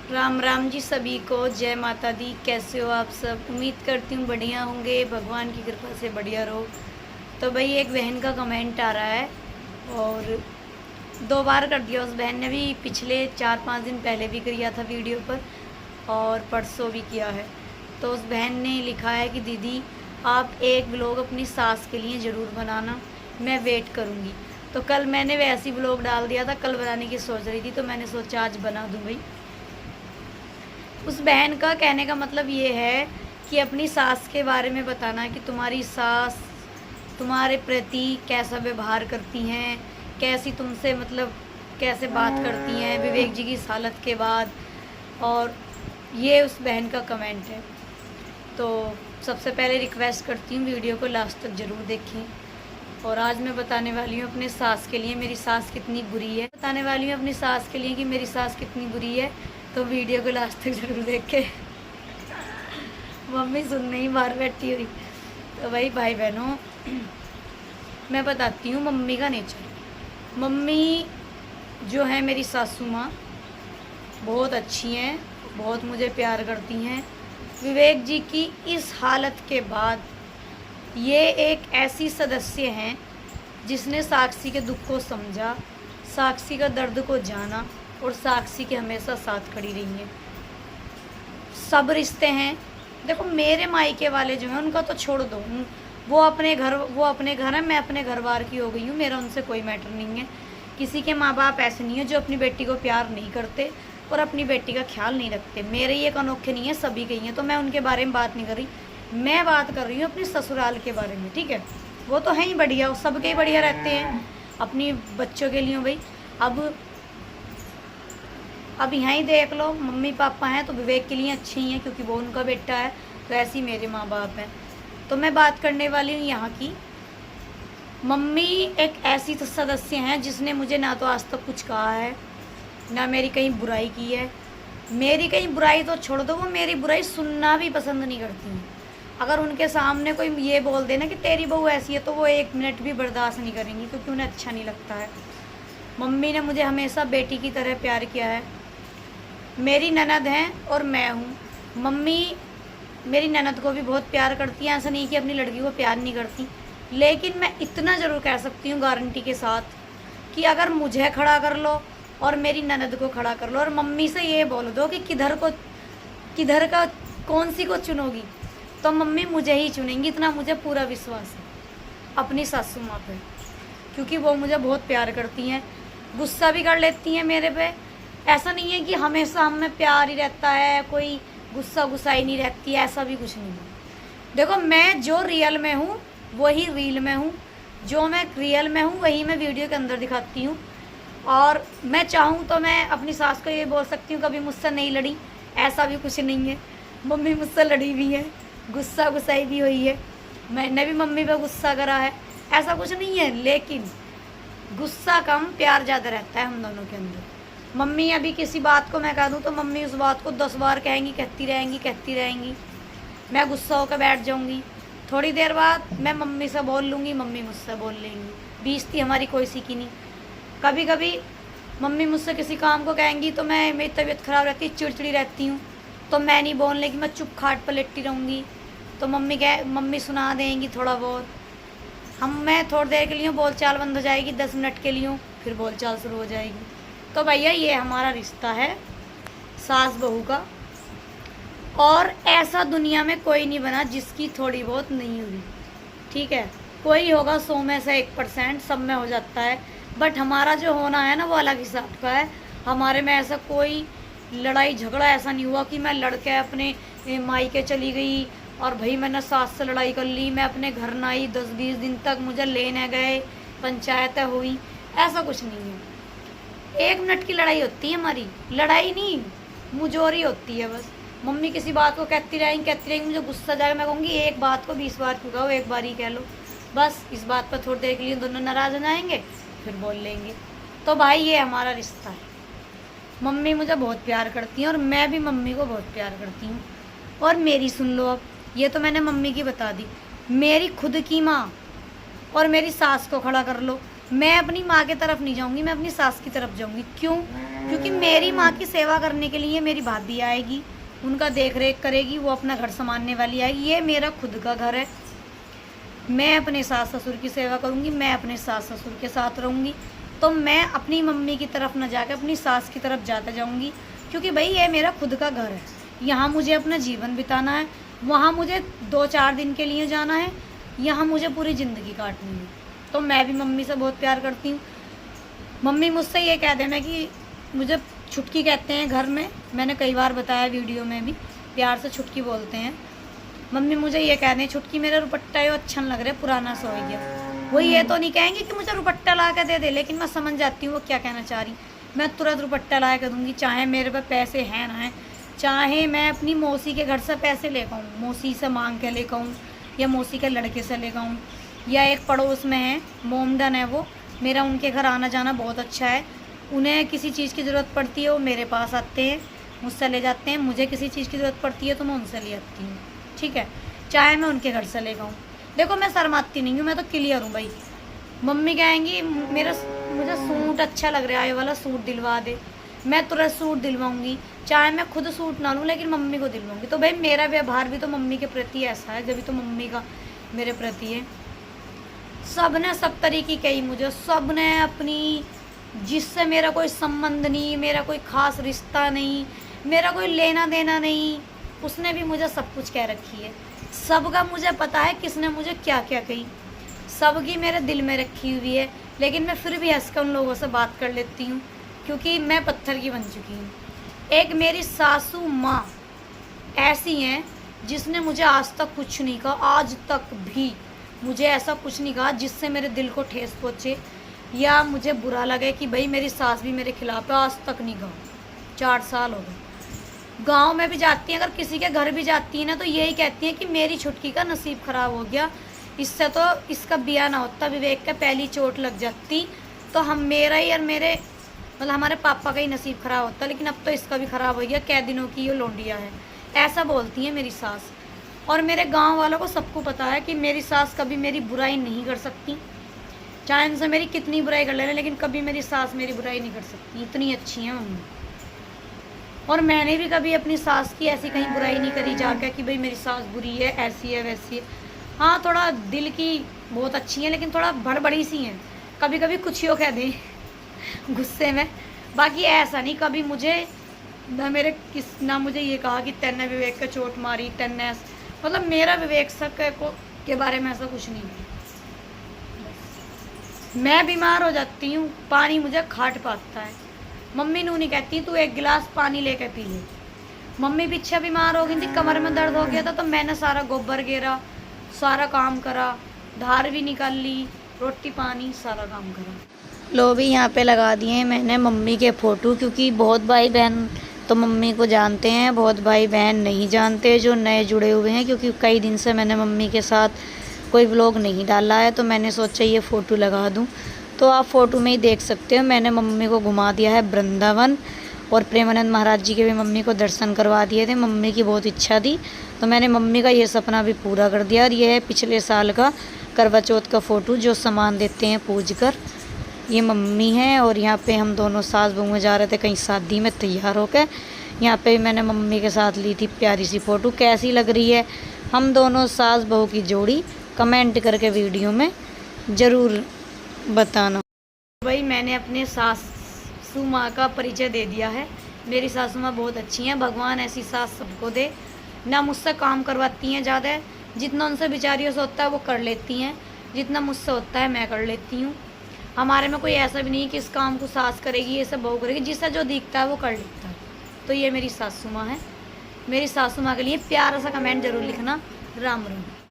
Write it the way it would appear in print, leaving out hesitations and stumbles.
राम राम जी सभी को, जय माता दी। कैसे हो आप सब? उम्मीद करती हूँ बढ़िया होंगे, भगवान की कृपा से बढ़िया रहो। तो भाई एक बहन का कमेंट आ रहा है और 2 बार कर दिया उस बहन ने भी, पिछले 4-5 दिन पहले भी किया था वीडियो पर और परसों भी किया है। तो उस बहन ने लिखा है कि दीदी आप एक ब्लॉग अपनी सास के लिए ज़रूर बनाना, मैं वेट करूँगी। तो कल मैंने वैसी ब्लॉग डाल दिया था, कल बनाने की सोच रही थी, तो मैंने सोचा आज बना दूँ भाई। उस बहन का कहने का मतलब ये है कि अपनी सास के बारे में बताना कि तुम्हारी सास तुम्हारे प्रति कैसा व्यवहार करती हैं, कैसी तुमसे मतलब कैसे बात करती हैं विवेक जी की इस हालत के बाद। और ये उस बहन का कमेंट है। तो सबसे पहले रिक्वेस्ट करती हूँ वीडियो को लास्ट तक ज़रूर देखें। और आज मैं बताने वाली हूँ अपने सास के लिए मेरी सास कितनी बुरी है। बताने वाली हूँ अपनी सास के लिए कि मेरी सास कितनी बुरी है, तो वीडियो को लास्ट तक ज़रूर देखें। मम्मी सुनने ही बाहर बैठी हुई। तो भाई बहनों, मैं बताती हूँ मम्मी का नेचर। मम्मी जो है मेरी सासू माँ बहुत अच्छी हैं, बहुत मुझे प्यार करती हैं। विवेक जी की इस हालत के बाद ये एक ऐसी सदस्य हैं जिसने साक्षी के दुख को समझा, साक्षी का दर्द को जाना और साक्षी के हमेशा साथ खड़ी रही है। सब रिश्ते हैं, देखो मेरे मायके वाले जो हैं उनका तो छोड़ दो, वो अपने घर है, मैं अपने घर बार की हो गई हूँ, मेरा उनसे कोई मैटर नहीं है। किसी के माँ बाप ऐसे नहीं है जो अपनी बेटी को प्यार नहीं करते और अपनी बेटी का ख्याल नहीं रखते। मेरे ये अनोखे नहीं है, सभी के हैं। तो मैं उनके बारे में बात नहीं कर रही, मैं बात कर रही हूँ अपने ससुराल के बारे में, ठीक है। वो तो है ही बढ़िया, सबके ही बढ़िया रहते हैं अपनी बच्चों के लिए भाई। अब यहाँ ही देख लो, मम्मी पापा हैं तो विवेक के लिए अच्छे ही हैं क्योंकि वो उनका बेटा है, तो ऐसे ही मेरे माँ बाप हैं। तो मैं बात करने वाली हूँ यहाँ की। मम्मी एक ऐसी सदस्य हैं जिसने मुझे ना तो आज तक कुछ कहा है, ना मेरी कहीं बुराई की है। मेरी कहीं बुराई तो छोड़ दो, वो मेरी बुराई सुनना भी पसंद नहीं करती हैं। अगर उनके सामने कोई ये बोल देना कि तेरी बहू ऐसी है, तो वो 1 मिनट भी बर्दाश्त नहीं करेंगी क्योंकि उन्हें अच्छा नहीं लगता है। मम्मी ने मुझे हमेशा बेटी की तरह प्यार किया है। मेरी ननद हैं और मैं हूँ। मम्मी मेरी ननद को भी बहुत प्यार करती हैं, ऐसा नहीं कि अपनी लड़की को प्यार नहीं करती। लेकिन मैं इतना ज़रूर कह सकती हूँ गारंटी के साथ कि अगर मुझे खड़ा कर लो और मेरी ननद को खड़ा कर लो और मम्मी से ये बोल दो कि किधर का कौन सी को चुनोगी, तो मम्मी मुझे ही चुनेंगी। इतना मुझे पूरा विश्वास है अपनी सासू माँ पे, क्योंकि वो मुझे बहुत प्यार करती हैं। गुस्सा भी कर लेती हैं मेरे पे, ऐसा नहीं है कि हमेशा हमें प्यार ही रहता है, कोई गुस्साई नहीं रहती है, ऐसा भी कुछ नहीं है। देखो मैं जो रियल में हूँ वही रील में हूँ, जो मैं रियल में हूँ वही मैं वीडियो के अंदर दिखाती हूँ। और मैं चाहूँ तो मैं अपनी सास को ये बोल सकती हूँ कभी मुझसे नहीं लड़ी, ऐसा भी कुछ नहीं है। मम्मी मुझसे लड़ी भी है, गुस्साई भी हुई है, मैंने भी मम्मी पे गुस्सा करा है, ऐसा कुछ नहीं है। लेकिन गुस्सा कम, प्यार ज़्यादा रहता है हम दोनों के अंदर। मम्मी अभी किसी बात को मैं कह दूँ तो मम्मी उस बात को 10 बार कहेंगी, कहती रहेंगी। मैं गुस्सा होकर बैठ जाऊँगी, थोड़ी देर बाद मैं मम्मी से बोल लूँगी, मम्मी मुझसे बोल लेंगी। बेइज्जती हमारी कोई सी की नहीं। कभी कभी मम्मी मुझसे किसी काम को कहेंगी तो मेरी तबीयत ख़राब रहती है, चिड़चिड़ी रहती हूँ, तो मैं नहीं बोलने की, मैं चुप खाट पर लेटी रहूँगी। तो मम्मी सुना देंगी थोड़ा बहुत, मैं थोड़ी देर के लिए बोलचाल बंद हो जाएगी, 10 मिनट के लिए फिर बोलचाल शुरू हो जाएगी। तो भैया ये हमारा रिश्ता है सास बहू का, और ऐसा दुनिया में कोई नहीं बना जिसकी थोड़ी बहुत नहीं हुई, ठीक है। कोई होगा 100 में से 1%, सब में हो जाता है, बट हमारा जो होना है ना वो अलग हिसाब का है। हमारे में ऐसा कोई लड़ाई झगड़ा ऐसा नहीं हुआ कि मैं लड़के अपने मायके चली गई और भाई मैंने सास से लड़ाई कर ली, मैं अपने घर ना आई, 10-20 दिन तक मुझे लेने गए, पंचायतें हुई, ऐसा कुछ नहीं है। 1 मिनट की लड़ाई होती है हमारी, लड़ाई नहीं मुजोरी होती है बस। मम्मी किसी बात को कहती रहेंगी, मुझे गुस्सा जाएगा, मैं कहूँगी एक बात को 20 बार क्यों कहो, एक बार ही कह लो बस। इस बात पर थोड़ी देर के लिए दोनों नाराज़ हो जाएंगे, फिर बोल लेंगे। तो भाई ये हमारा रिश्ता है। मम्मी मुझे बहुत प्यार करती हैं और मैं भी मम्मी को बहुत प्यार करती हूँ। और मेरी सुन लो, अब ये तो मैंने मम्मी की बता दी, मेरी खुद की माँ और मेरी सास को खड़ा कर लो। मैं अपनी माँ की तरफ नहीं जाऊंगी, मैं अपनी सास की तरफ जाऊंगी। क्यों? क्योंकि मेरी माँ की सेवा करने के लिए मेरी भाभी आएगी, उनका देख रेख करेगी, वो अपना घर संभालने वाली आएगी। ये मेरा खुद का घर है, मैं अपने सास ससुर की सेवा करूंगी, मैं अपने सास ससुर के साथ रहूंगी। तो मैं अपनी मम्मी की तरफ न जाकर अपनी सास की तरफ जाते जाऊंगी, क्योंकि भाई ये मेरा खुद का घर है। यहाँ मुझे अपना जीवन बिताना है, वहाँ मुझे 2-4 दिन के लिए जाना है, यहाँ मुझे पूरी ज़िंदगी काटनी है। तो मैं भी मम्मी से बहुत प्यार करती हूँ। मम्मी मुझसे ये कह देना कि मुझे छुटकी कहते हैं घर में, मैंने कई बार बताया वीडियो में भी, प्यार से छुटकी बोलते हैं। मम्मी मुझे ये कह दें, छुटकी मेरा रुपट्टा है अच्छा नहीं लग रहा है, पुराना सा हो गया। वो ये तो नहीं कहेंगे कि मुझे रुपट्टा ला के दे दे, लेकिन मैं समझ जाती हूँ वो क्या कहना चाह रही। मैं तुरंत रुपट्टा ला के दूँगी, चाहे मेरे पे पैसे हैं ना हैं, चाहे मैं अपनी मौसी के घर से पैसे लेकर आऊँ, मौसी से मांग के लेकर आऊँ, या मौसी के लड़के से लेकर आऊँ, या एक पड़ोस में है मोमडन है, वो मेरा उनके घर आना जाना बहुत अच्छा है। उन्हें किसी चीज़ की ज़रूरत पड़ती है वो मेरे पास आते हैं, मुझसे ले जाते हैं। मुझे किसी चीज़ की ज़रूरत पड़ती है तो मैं उनसे ले आती हूँ, ठीक है, चाहे मैं उनके घर से लेकर आऊँ। देखो मैं शर्माती नहीं हूँ, मैं तो क्लियर हूँ भाई। मम्मी कहेंगी मुझे सूट अच्छा लग रहा है, ये वाला सूट दिलवा दे, मैं तुरंत सूट दिलवाऊंगी, चाहे मैं खुद सूट ना लूँ लेकिन मम्मी को दिलवाऊंगी। तो भाई मेरा व्यवहार भी तो मम्मी के प्रति ऐसा है, जब भी तो मम्मी का मेरे प्रति है। सब ने सब तरीके कही मुझे, सब ने अपनी, जिससे मेरा कोई संबंध नहीं, मेरा कोई ख़ास रिश्ता नहीं, मेरा कोई लेना देना नहीं, उसने भी मुझे सब कुछ कह रखी है। सबका मुझे पता है किसने मुझे क्या क्या कही, सबकी मेरे दिल में रखी हुई है। लेकिन मैं फिर भी हंस कर उन लोगों से बात कर लेती हूँ, क्योंकि मैं पत्थर की बन चुकी हूँ। एक मेरी सासू माँ ऐसी हैं जिसने मुझे आज तक कुछ नहीं कहा, आज तक भी मुझे ऐसा कुछ नहीं कहा जिससे मेरे दिल को ठेस पहुँचे या मुझे बुरा लगे कि भाई मेरी सास भी मेरे खिलाफ है। आज तक नहीं कहा, 4 साल हो गए। गांव में भी जाती हैं, अगर किसी के घर भी जाती है ना, तो यही कहती हैं कि मेरी छुटकी का नसीब ख़राब हो गया, इससे तो इसका ब्याह ना होता, विवेक का पहली चोट लग जाती तो हम मेरा ही और मेरे मतलब हमारे पापा का ही नसीब ख़राब होता, लेकिन अब तो इसका भी ख़राब हो गया, कै दिनों की ये लौंडिया है। ऐसा बोलती है मेरी सास। और मेरे गांव वालों को सबको पता है कि मेरी सास कभी मेरी बुराई नहीं कर सकती, चाहे उनसे मेरी कितनी बुराई कर लेना, लेकिन कभी मेरी सास मेरी बुराई नहीं कर सकती, इतनी अच्छी है मम्मी। और मैंने भी कभी अपनी सास की ऐसी कहीं बुराई नहीं करी जाकर कि भाई मेरी सास बुरी है, ऐसी है वैसी है। हाँ, थोड़ा दिल की बहुत अच्छी है, लेकिन थोड़ा बड़ी सी हैं, कभी कभी कुछ ही कह दें गुस्से में। बाकी ऐसा नहीं कभी मुझे ना मुझे ये कहा कि तेने विवेक का चोट मारी, तेने मतलब मेरा विवेक सक के बारे में ऐसा कुछ नहीं है। मैं बीमार हो जाती हूँ, पानी मुझे खाट पाता है, मम्मी नू नहीं कहती तू 1 गिलास पानी लेके पी ले। मम्मी पीछे बीमार हो गई थी, कमर में दर्द हो गया था, तो मैंने सारा गोबर गेरा, सारा काम करा, धार भी निकाल ली, रोटी पानी सारा काम करा। लो भी यहाँ पे लगा दिए हैं मैंने मम्मी के फ़ोटो, क्योंकि बहुत भाई बहन तो मम्मी को जानते हैं, बहुत भाई बहन नहीं जानते जो नए जुड़े हुए हैं, क्योंकि कई दिन से मैंने मम्मी के साथ कोई व्लॉग नहीं डाला है, तो मैंने सोचा ये फ़ोटो लगा दूं। तो आप फ़ोटो में ही देख सकते हो, मैंने मम्मी को घुमा दिया है वृंदावन, और प्रेमानंद महाराज जी के भी मम्मी को दर्शन करवा दिए थे। मम्मी की बहुत इच्छा थी, तो मैंने मम्मी का ये सपना भी पूरा कर दिया। और ये है पिछले साल का करवा चौथ का फ़ोटो, जो सामान देते हैं पूज कर। ये मम्मी है, और यहाँ पे हम दोनों सास बहू जा रहे थे कहीं शादी में तैयार होकर। यहाँ पे मैंने मम्मी के साथ ली थी प्यारी सी फ़ोटो। कैसी लग रही है हम दोनों सास बहू की जोड़ी, कमेंट करके वीडियो में ज़रूर बताना। भाई मैंने अपने सासू माँ का परिचय दे दिया है। मेरी सासू माँ बहुत अच्छी हैं, भगवान ऐसी सास सबको दे। ना मुझसे काम करवाती हैं ज़्यादा, जितना उनसे बेचारियों से होता है वो कर लेती हैं, जितना मुझसे होता है मैं कर लेती हूँ। हमारे में कोई ऐसा भी नहीं कि इस काम को सास करेगी, ये सब बहू करेगी, जिससे जो दिखता है वो कर लेता है। तो ये मेरी सासू माँ है। मेरी सासू माँ के लिए प्यारा सा कमेंट ज़रूर लिखना। राम राम।